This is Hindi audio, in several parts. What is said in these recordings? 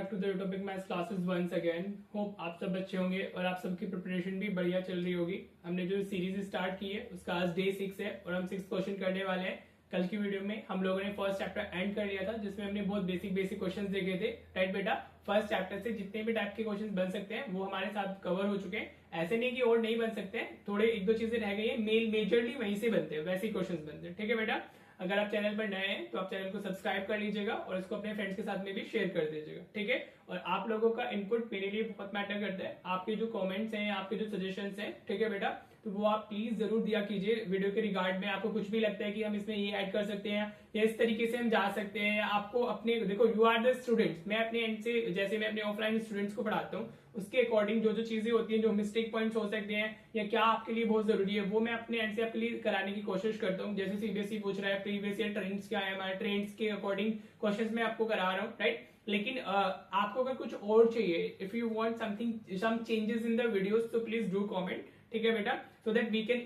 Back to the topic maths classes once again. Hope आप सब अच्छे होंगे और आप सबकी प्रिपरेशन भी बढ़िया चल रही होगी। हमने जो सीरीज स्टार्ट की है उसका आज डे 6 है और हम 6 क्वेश्चन करने वाले हैं। कल की वीडियो में हम लोगों ने फर्स्ट चैप्टर एंड कर लिया था जिसमें हमने बहुत बेसिक क्वेश्चंस देखे थे। राइट बेटा, फर्स्ट चैप्टर से जितने भी टाइप के क्वेश्चंस बन सकते हैं वो हमारे साथ कवर हो चुके हैं। ऐसे नहीं कि और नहीं बन सकते हैं, थोड़े एक दो चीजें रह गई है, मेजरली वहीं से बनते हैं, वैसे क्वेश्चन बनते हैं। ठीक है बेटा, अगर आप चैनल पर नए हैं तो आप चैनल को सब्सक्राइब कर लीजिएगा और इसको अपने फ्रेंड्स के साथ में भी शेयर कर दीजिएगा। ठीक है, और आप लोगों का इनपुट मेरे लिए बहुत मैटर करता है। आपके जो कमेंट्स हैं, आपके जो सजेशंस हैं, ठीक है बेटा, तो वो आप प्लीज जरूर दिया कीजिए वीडियो के रिगार्ड में। आपको कुछ भी लगता है कि हम इसमें ये ऐड कर सकते हैं या इस तरीके से हम जा सकते हैं, या आपको अपने देखो यू आर द स्टूडेंट्स, मैं अपने एंड से जैसे मैं अपने ऑफलाइन स्टूडेंट्स को पढ़ाता हूँ उसके अकॉर्डिंग जो जो चीजें होती हैं, जो मिस्टेक पॉइंट्स हो सकते हैं या क्या आपके लिए बहुत जरूरी है, वो मैं अपने एंड से आपके लिए कराने की कोशिश करता हूँ। जैसे सीबीएसई पूछ रहा है प्रीवियस ईयर ट्रेंड्स क्या है, हमारे ट्रेंड्स के अकॉर्डिंग क्वेश्चंस मैं आपको करा रहा हूँ। राइट, लेकिन आपको अगर कुछ और चाहिए, if you want something some changes in the videos, तो प्लीज डू कमेंट। ठीक है बेटा, so that we can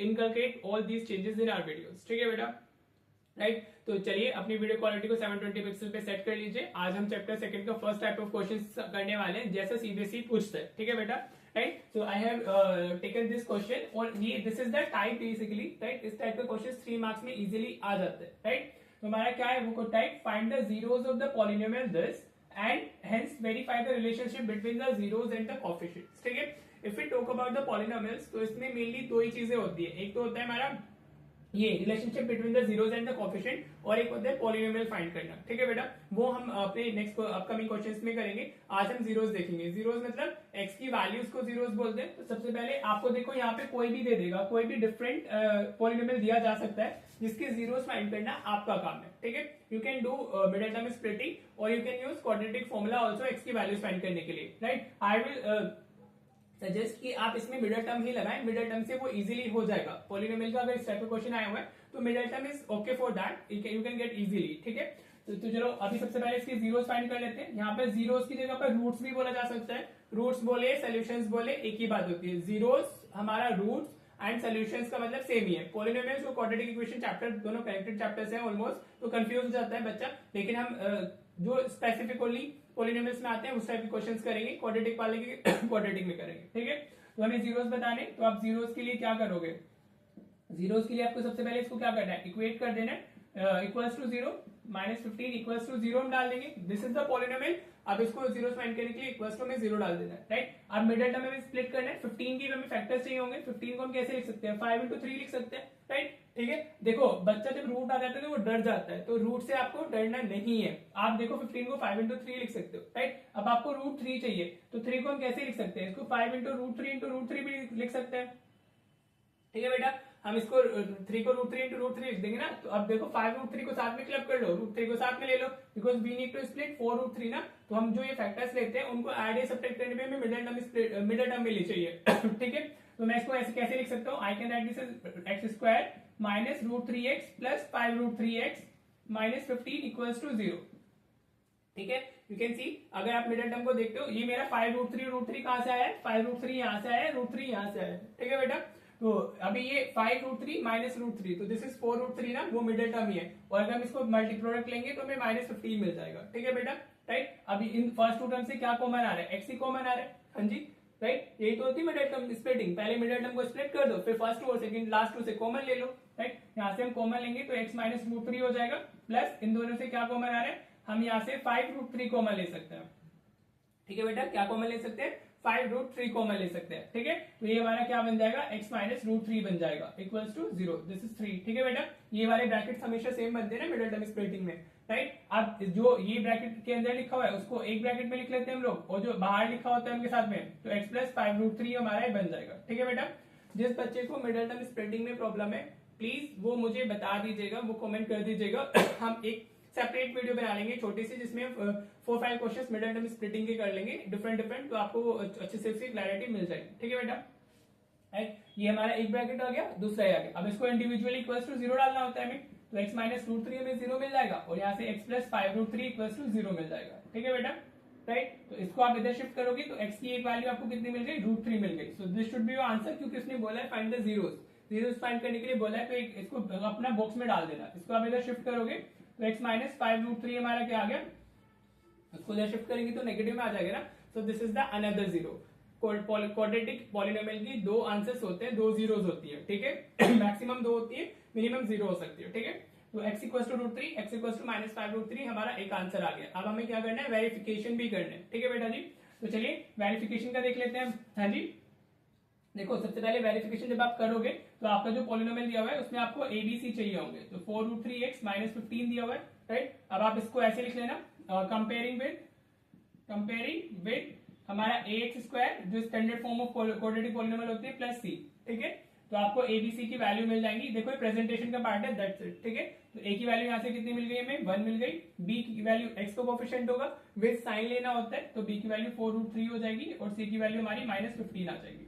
inculcate all these changes in our videos. ठीक है बेटा, राइट, तो चलिए अपनी वीडियो क्वालिटी को 720 पिक्सल पे सेट कर लीजिए। आज हम चैप्टर सेकंड का फर्स्ट टाइप ऑफ क्वेश्चंस करने वाले हैं जैसा सीबीएसई पूछता है। ठीक है बेटा, right, so I have taken this question और ये this is the type basically. Right, इस टाइप का क्वेश्चन 3 मार्क्स में इजीली आ जाता है। राइट, तो हमारा क्या है वो type, find the zeros of the polynomial this and hence verify the relationship between the zeros and the coefficients. ठीक है, if we talk about the polynomials तो इसमें मेनली दो ही चीजें होती है। एक तो होता है हमारा ये relationship between the zeros and the coefficient, और एक होता है पॉलिनोमियल फाइंड करना। ठीक है बेटा, वो हम अपने नेक्स्ट अपकमिंग क्वेश्चंस में करेंगे। आज हम जीरोस देखेंगे। जीरोस मतलब एक्स की वैल्यूज को जीरोस बोलते हैं। तो सबसे पहले आपको देखो यहाँ पे कोई भी दे देगा, कोई भी डिफरेंट पॉलिनोमियल दिया जा सकता है जिसके जीरोस फाइंड करना आपका काम है। ठीक है, you can do middle term splitting और you can use quadratic formula also X की वैल्यूज फाइंड करने के लिए। राइट, आई विल सजेस्ट कि आप इसमें मिडिल टर्म ही लगाएं, मिडिल टर्म से वो इजीली हो जाएगा। पॉलिनोमियल का अगर इस टाइप का क्वेश्चन आया हुआ है तो middle term is okay for that, you can get easily. ठीक है, तो चलो अभी सबसे पहले इसके जीरोस फाइंड कर लेते हैं। यहाँ पे जीरोस की जगह पर रूट्स भी बोला जा सकता है। रूट्स बोले सॉल्यूशंस बोले एक ही बात होती है। जीरोस हमारा रूट्स एंड सॉल्यूशंस का मतलब सेम ही है। पॉलिनोमियल्स और क्वाड्रेटिक इक्वेशन चैप्टर दोनों कनेक्टेड चैप्टर्स हैं ऑलमोस्ट, तो कंफ्यूज हो जाता है बच्चा। लेकिन हम जो स्पेसिफिकली पॉलिनोमियल्स में आते हैं उस टाइप के क्वेश्चंस करेंगे, क्वाड्रेटिक वाले के क्वाड्रेटिक में करेंगे। ठीक है, तो हमें जीरोस बताने, तो आप जीरोस के लिए क्या करोगे? जीरोस के लिए आपको सबसे पहले इसको क्या करना है, इक्वेट कर देना है। इक्वल्स टू 0 -15 इक्वल्स टू 0 हम डाल देंगे। This is the polynomial. अब इसको जीरोस फाइंड करने के लिए इक्वल्स टू में 0 डाल देना है। राइट, अब मिडिल टर्म में स्प्लिट करना है। 15 की हमें फैक्टर्स चाहिए होंगे। 15 को हम कैसे लिख सकते हैं? 5 into 3 लिख सकते हैं। राइट, ठीक है, देखो बच्चा जब रूट आ जाता है तो वो डर जाता है, तो रूट से आपको डरना नहीं है। आप देखो 15 को 5 into 3 लिख सकते हो। राइट, अब आपको √3 चाहिए, तो 3 को हम कैसे लिख सकते हैं? इसको 5 into √3 भी लिख सकते हैं। ठीक है बेटा, हम इसको 3 को √3 into √3 लिख देंगे ना। तो अब देखो 5 √3 को साथ में क्लब कर लो, √3 को साथ में ले लो, because we need to split 4 √3 ना। तो हम जो ये फैक्टर्स लेते हैं उनको ऐड या सब्ट्रैक्ट करने में हमें मिडिल टर्म में ले चाहिए। ठीक है, तो मैं इसको ऐसे कैसे लिख सकता हूँ? I can write this as x² minus √3x plus 5 √3x minus 15 equals to 0। ठीक है, यू कैन सी, अगर आप मिडिल टर्म को देखते हो, ये मेरा 5 √3 कहां से आया है? 5 √3 यहां से आया है, √3 यहां से आया है। ठीक है बेटा, तो अभी ये 5 √3 माइनस √3, तो दिस इज 4 √3 ना, वो मिडिल टर्म ही है। और अगर हम इसको मल्टी प्रोडक्ट लेंगे तो हमें -15 मिल जाएगा। ठीक है बेटा, राइट, अभी इन फर्स्ट टू टर्म से क्या कॉमन आ रहा है? एक्स ही कॉमन आ रहा है। हाँ जी, राइट, यही तो होती है मिडिल टर्म स्प्लिटिंग। पहले मिडिल टर्म को स्प्लिट कर दो, फिर फर्स्ट टू और सेकंड लास्ट टू से कॉमन ले लो। राइट, यहाँ से हम कॉमन लेंगे तो x माइनस √3 हो जाएगा, प्लस इन दोनों से क्या कॉमन आ रहा है? हम यहाँ से 5 √3 कॉमन ले सकते हैं। ठीक है बेटा, क्या कॉमन ले सकते हैं? 5 √3 कॉमन ले सकते हैं। ठीक है, तो ये हमारा क्या बन जाएगा? x माइनस √3 बन जाएगा इक्वल्स टू 0। This is 3। ठीक है बेटा, ये वाले ब्रैकेट्स हमेशा सेम बनते हैं ना मिडिल टर्म स्प्लिटिंग में। राइट, अब जो ये ब्रैकेट के अंदर लिखा हुआ है उसको एक ब्रैकेट में लिख लेते हैं हम लोग, और जो बाहर लिखा होता है उनके साथ में, तो x प्लस 5 √3 हमारा ही बन जाएगा। ठीक है बेटा, जिस बच्चे को मिडिल टर्म स्प्लिटिंग में प्रॉब्लम है प्लीज वो मुझे बता दीजिएगा, वो कमेंट कर दीजिएगा। हम एक सेपरेट वीडियो बना लेंगे छोटी सी, जिसमें 4-5 क्वेश्चंस मिडिल टर्म स्प्लिटिंग के कर लेंगे डिफरेंट, तो आपको अच्छे से इसकी क्लैरिटी मिल जाएगी। ठीक है बेटा, राइट, ये हमारा एक ब्रैकेट आ गया, दूसरा आ गया। अब इसको इंडिविजुअली इक्वल्स टू 0 डालना होता है हमें, तो x माइनस √3 हमें 0 मिल जाएगा, और यहाँ से x प्लस 5 √3 इक्वल्स टू 0 मिल जाएगा। ठीक है बेटा, राइट, तो इसको आप इधर शिफ्ट करोगे तो x की एक वैल्यू आपको कितनी मिल गई? √3 मिल गई। So this should be your answer, क्योंकि उसने बोला है find the zeros. Zeros find करने के लिए बोला है, तो इसको अपना बॉक्स में डाल देना। इसको आप इधर शिफ्ट करोगे तो x माइनस 5 √3 हमारा क्या आ गया? उसको उधर शिफ्ट करेंगे तो नेगेटिव में आ जाएगा ना। So this is the another zero. Quadratic polynomial की दो आंसर्स होते हैं, दो जीरोस होती है, ठीक है। मैक्सिमम दो होती है, मिनिमम जीरो हो सकती है, ठीक है। तो x equal to √3, x equal to -5√3 हमारा एक आंसर आ गया। अब हमें क्या करना है, वेरिफिकेशन भी करना है, ठीक है बेटा जी। तो चलिए वेरिफिकेशन का देख लेते हैं। हाँ जी, देखो सबसे पहले वेरिफिकेशन जब आप करोगे तो आपका जो पॉलिनोमियल दिया हुआ है उसमें आपको ABC चाहिए होंगे। तो 4√3x -15 दिया हुआ है, राइट। अब आप इसको ऐसे लिख लेना, कंपेयरिंग विद हमारा ax² जो standard form of quadratic polynomial होती है प्लस c, ठीक है। तो आपको ABC की वैल्यू मिल जाएंगी। देखो ये प्रेजेंटेशन का पार्ट है, दैट्स इट, ठीक है। तो a की वैल्यू यहाँ से कितनी मिल गई हमें, 1 मिल गई। b की वैल्यू x का कोफिशिएंट होगा, विद साइन लेना होता है, तो b की वैल्यू 4√3 हो जाएगी और c की वैल्यू हमारी -15 आ जाएगी,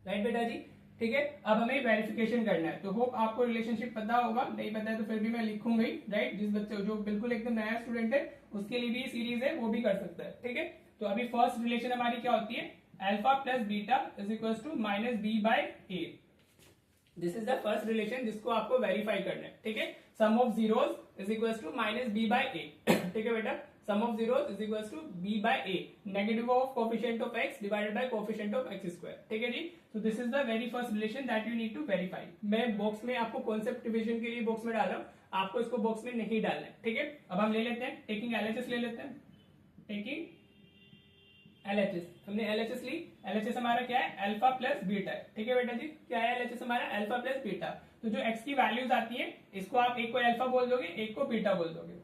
राइट बेटा जी, ठीक है। अब हमें वेरिफिकेशन करना है। तो होप आपको रिलेशनशिप पता होगा, नहीं पता है तो फिर भी मैं लिखूंगा ही, राइट। जिस बच्चे जो बिल्कुल एकदम नया स्टूडेंट है उसके लिए भी सीरीज है, वो भी कर सकता है, ठीक है। तो अभी फर्स्ट रिलेशन हमारी क्या होती है, alpha plus beta is equal to -b/a। This is the first relation जिसको आपको वेरीफाई करना है, ठीक है। Sum of zeros is equal to -b/a, ठीक है बेटा। Sum of zeros is equal to b/a, negative of coefficient of x divided by coefficient of x², ठीक है जी। तो this is the very first relation that you need to verify. मैं बॉक्स में आपको कॉन्सेप्ट डिवीजन के लिए बॉक्स में डाल रहा हूं, आपको इसको बॉक्स में नहीं डालना है, ठीक है। अब हम ले लेते हैं टेकिंग LHS, ले लेते हैं टेकिंग LHS। हमने LHS ली, LHS हमारा क्या है, अल्फा प्लस बीटा है, ठीक है बेटा जी। क्या है LHS हमारा, अल्फा प्लस बीटा। तो जो x की वैल्यूज आती है इसको आप एक को अल्फा बोल दोगे, एक को बीटा बोल दोगे।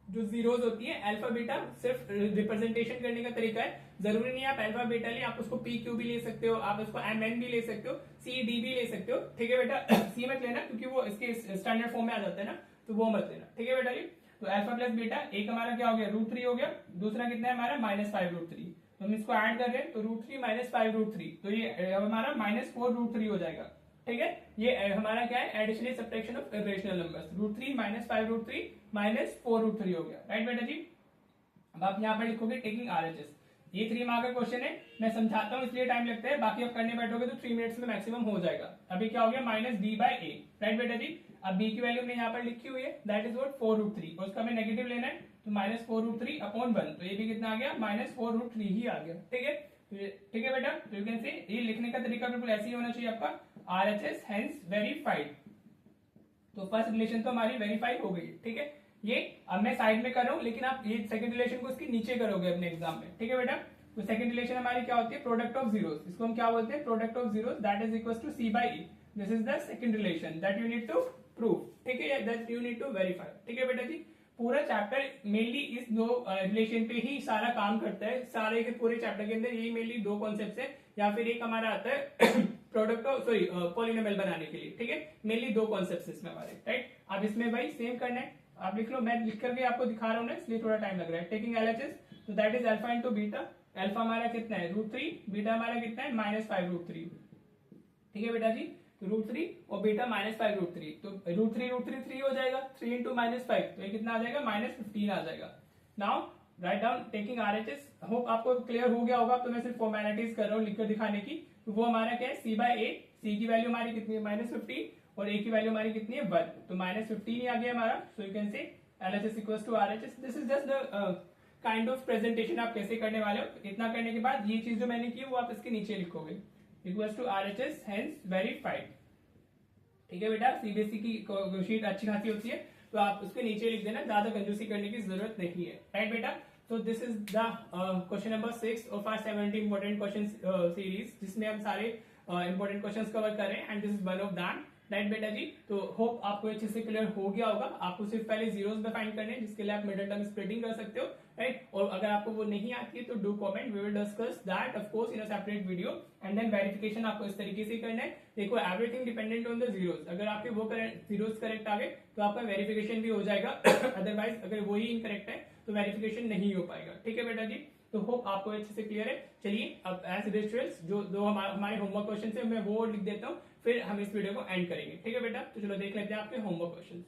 जो जीरोस होती है अल्फा बीटा सिर्फ रिप्रेजेंटेशन करने का तरीका है, जरूरी नहीं आप अल्फा बीटा ले, आप उसको PQ भी ले सकते हो, आप उसको MN भी ले सकते हो, CD भी ले सकते हो, ठीक है बेटा। C मत लेना क्योंकि वो इसके स्टैंडर्ड फॉर्म में आ जाता है ना, तो वो मत लेना, ठीक है बेटा जी। तो अल्फा प्लस बीटा, एक हमारा क्या हो गया, √3 हो गया, दूसरा कितना है हमारा -5√3। तो हम इसको ऐड कर रहे हैं तो √3 -5√3, तो ये हमारा -4√3 हो जाएगा, ठीक है। ये हमारा क्या है, additional subtraction of irrational numbers. √3 -5√3 -4√3 हो गया, राइट बेटा जी। अब आप यहाँ पर लिखोगे टेकिंग RHS। ये 3 मार्क का क्वेश्चन है, मैं समझाता हूँ इसलिए टाइम लगता है, बाकी आप करने बैठोगे तो 3 मिनट्स में मैक्सिमम हो जाएगा। अभी क्या हो गया, -b/a, राइट बेटा जी। अब b की वैल्यू हमने यहाँ पर लिखी हुई है, दैट इज व्हाट 4√3, और उसका हमें नेगेटिव लेना है, तो -4√3/1, तो ये भी कितना आ गया, -4√3 ही आ गया, ठीक है। ठीक है बेटा, तो यू कैन से ये लिखने का तरीका बिल्कुल ऐसे ही होना चाहिए आपका, RHS हेंस वेरीफाइड। तो फर्स्ट रिलेशन तो हमारी वेरीफाई हो गई, ठीक है। ये अब मैं साइड में कर रहा हूं, लेकिन आप ये सेकंड रिलेशन को इसके नीचे करोगे अपने एग्जाम में, ठीक है बेटा। तो सेकंड रिलेशन हमारी क्या होती है, प्रोडक्ट ऑफ जीरोस। इसको हम क्या बोलते हैं, product of zeros, that is equal to c/e। This is the second relation that you need to prove, ठीक है, that you need to verify, ठीक है बेटा जी। पूरा चैप्टर मेनली इस दो रिलेशन पे ही सारा काम करता है, सारे के पूरे चैप्टर के अंदर यही मेनली दो कॉन्सेप्ट है, या फिर एक हमारा आता है प्रोडक्ट ऑफ पॉलिनोमियल बनाने के लिए, ठीक है। मेनली दो कॉन्सेप्ट इसमें हमारे, राइट। अब इसमें भाई सेम करना है, आप लिख लो, मैं लिख करके आपको दिखा रहा हूँ ना, इसलिए थोड़ा टाइम लग रहा है। टेकिंग LHS, तो that is alpha into beta. Alpha हमारा कितना है, √3, बीटा हमारा कितना है, -5√3, ठीक है बेटा जी। तो √3 और बीटा -5√3, तो √3 3 हो जाएगा, 3 इंटू -5, तो ये कितना आ जाएगा, -15 आ जाएगा। Now write down taking RHS। Hope आपको क्लियर हो गया होगा, तो मैं सिर्फ फॉर्मेलिटीज कर रहा हूँ लिखकर दिखाने की। तो वो हमारा क्या है, c/a, c की वैल्यू हमारी कितनी है, -15, और a की वैल्यू हमारी कितनी है, 1, तो -15 ही आ गया हमारा। So you can say LHS equals to RHS। This is just the kind of presentation आप कैसे करने वाले हो। इतना करने के बाद ये चीज जो मैंने की वो आप इसके नीचे लिखोगे, equals to RHS hence verified, ठीक है बेटा। CBSE की शीट अच्छी खासी होती है, तो आप उसके नीचे लिख देना, ज्यादा कंजूसी करने की जरूरत नहीं है, राइट बेटा। तो this is the question number 6 of our 70 important question series, जिसमें हम सारे इंपॉर्टेंट क्वेश्चंस कवर कर रहे हैं, and this is one of that, right बेटा जी। तो होप आपको अच्छे से क्लियर हो गया होगा। आपको सिर्फ पहले जीरोस पे फाइंड करने हैं, जिसके लिए आप मिडिल टर्म स्प्लिटिंग कर सकते हो, राइट। और अगर आपको वो नहीं आती है तो do comment, we will discuss that of course in a separate video. And then verification आपको इस तरीके से करना है। देखो everything dependent on the zeros, अगर आपके वो जीरोस करेक्ट आ गए तो आपका वेरिफिकेशन भी हो जाएगा, अदरवाइज अगर वही इनकरेक्ट है तो वेरिफिकेशन नहीं हो पाएगा, ठीक है बेटा जी। तो होप आपको अच्छे से क्लियर है। चलिए अब एज रिचुअल्स जो दो हमारे होमवर्क क्वेश्चन है मैं वो लिख देता हूँ, फिर हम इस वीडियो को एंड करेंगे, ठीक है बेटा। तो चलो देख लेते हैं आपके होमवर्क क्वेश्चन।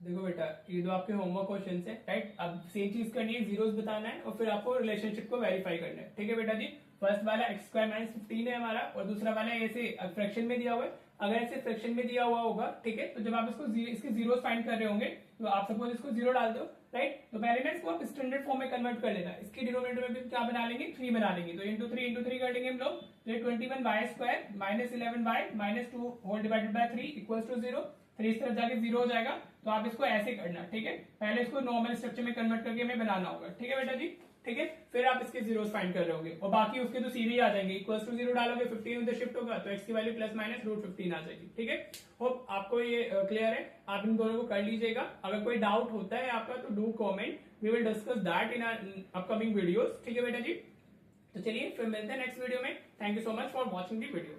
देखो बेटा, ये दो आपके होमवर्क क्वेश्चन है, राइट। अब सेम चीज करनी है, जीरोस बताना है और फिर आपको रिलेशनशिप को वेरीफाई करना है, ठीक है बेटा जी। फर्स्ट वाला x² -15 है हमारा, और दूसरा वाला ऐसे फ्रैक्शन में दिया हुआ है। अगर ऐसे फ्रैक्शन में दिया हुआ होगा, ठीक है, तो जब आप इसको इसके जीरोस फाइंड कर रहे होंगे, तो आप सपोज इसको 0 डाल दो, राइट। तो पहले ना इसको आप स्टैंडर्ड फॉर्म में कन्वर्ट कर लेना, इसकी डिनोमिनेटर में भी क्या बना लेंगे, 3 बना लेंगे। तो इंटू थ्री कर देंगे हम लोग, तो ये 21y square minus 11y minus 2 whole divided by 3 equals to 0। फिर इस तरफ जाके 0 हो जाएगा। तो आप इसको ऐसे करना, ठीक है, पहले इसको नॉर्मल स्ट्रक्चर में कन्वर्ट करके हमें बनाना होगा, ठीक है बेटा जी, ठीक है। फिर आप इसके जीरोस फाइंड कर रहे होंगे और बाकी उसके तो सीधे ही आ जाएंगे, इक्वल्स टू 0 डालोगे 15 उधर शिफ्ट होगा तो x की वैल्यू प्लस माइनस √15 आ जाएगी, ठीक है। होप आपको ये क्लियर है, आप इन दोनों को कर लीजिएगा। अगर कोई डाउट होता है आपका तो do comment, we will discuss that in upcoming videos, ठीक है बेटा जी। तो चलिए फिर मिलते हैं नेक्स्ट वीडियो में। Thank you so much for watching the video.